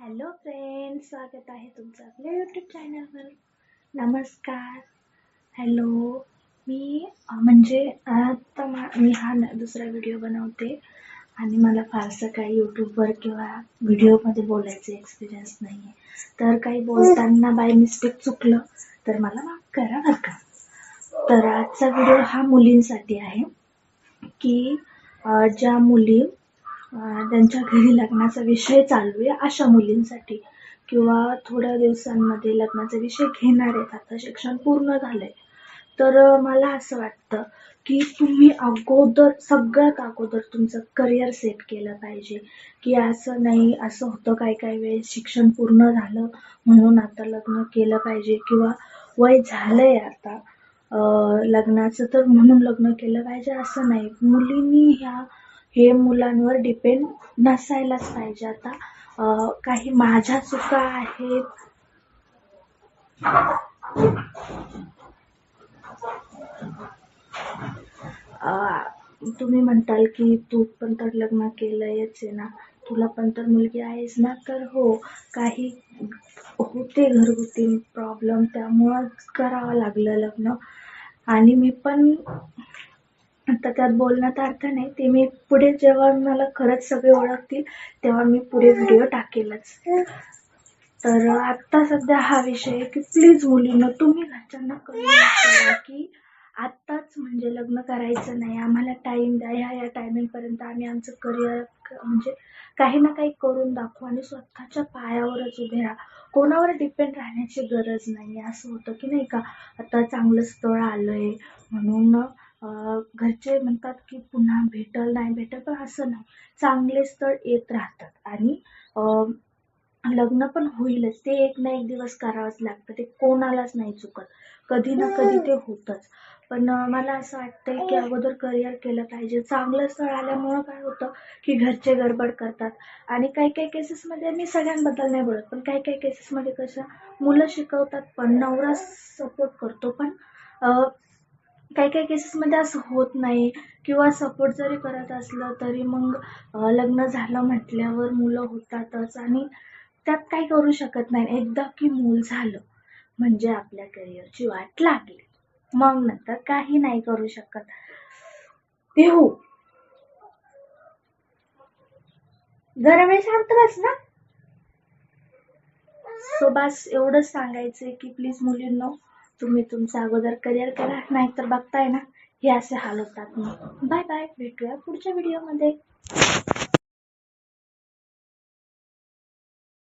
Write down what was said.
Hello friends, स्वागत आहे तुमचं आपल्या यूट्यूब चॅनलवर. नमस्कार. हॅलो. मी मी हा दुसरा व्हिडिओ बनवते आणि मला फारसं काही यूट्यूबवर किंवा व्हिडिओमध्ये बोलायचं एक्सपिरियन्स नाही आहे. तर काही बोलताना बाय मिस्टेक चुकलं तर मला माफ करा बरं का. तर आजचा व्हिडिओ हा मुलींसाठी आहे की ज्या मुली त्यांच्या घरी लग्नाचा विषय चालू आहे अशा मुलींसाठी, किंवा थोड्या दिवसांमध्ये लग्नाचा विषय घेणार आहेत, आता शिक्षण पूर्ण झालंय. तर मला असं वाटतं की तुम्ही सगळ्यात अगोदर तुमचं करिअर सेट केलं पाहिजे. की असं नाही, असं होतं काही काही वेळेस शिक्षण पूर्ण झालं म्हणून आता लग्न केलं पाहिजे, किंवा वय झालंय आता लग्नाचं तर म्हणून लग्न केलं पाहिजे असं नाही. मुलींनी हे मुलांवर डिपेंड नसायलाच पाहिजे. आता काही माझ्या चुका आहेत. तुम्ही म्हणताल की तू पण तर लग्न केलंयच आहे ना, तुला पण तर मुलगी आहेच ना. तर हो, काही होते घरगुती प्रॉब्लेम, त्यामुळं करावं लागलं लग्न. आणि मी पण आता त्यात बोलण्यात अर्थ नाही. ते मी पुढे जेव्हा मला खरंच सगळे ओळखतील तेव्हा मी पुढे व्हिडिओ टाकेलच. तर आत्ता सध्या हा विषय आहे की प्लीज मुलींनो, तुम्ही घरच्यांना कळवा की आत्ताच म्हणजे लग्न करायचं नाही, आम्हाला टाईम द्या. ह्या टायमिंगपर्यंत आम्ही आमचं करिअर म्हणजे काही ना काही करून दाखवू आणि स्वतःच्या पायावरच उभे राहा. कोणावर डिपेंड राहण्याची गरज नाही. असं होतं की नाही का, आता चांगलं स्थळ आलंय म्हणून घरचे म्हणतात की पुन्हा भेटल नाही भेटल, पण असं नाही. चांगले स्थळ येत राहतात आणि लग्न पण होईलच. ते एक ना एक दिवस करावंच लागतं. ते कोणालाच नाही चुकत, कधी ना कधी ते होतच. पण मला असं वाटतंय की अगोदर करिअर केलं पाहिजे. चांगलं स्थळ आल्यामुळं काय होतं की घरचे गडबड करतात. आणि काही काही केसेसमध्ये, मी सगळ्यांबद्दल नाही बोलत, पण काही काही केसेसमध्ये कसं मुलं शिकवतात पण नवरा सपोर्ट करतो, पण काही काही केसेसमध्ये असं होत नाही. किंवा सपोर्ट जरी करत असलं तरी मग लग्न झालं म्हटल्यावर मुलं होतातच आणि त्यात काही करू शकत नाही. एकदा की मूल झालं म्हणजे आपल्या करिअरची वाट लागली, मग नंतर काही नाही करू शकत. ते हो, जरा वेळ शांत बस ना. सो बस एवढंच सांगायचंय की प्लीज मुलींनो, तुम्ही तुमचं अगोदर करिअर करा, नाहीतर बघताय ना हे असे हाल होतात. बाय बाय, भेटूया पुढच्या व्हिडिओमध्ये.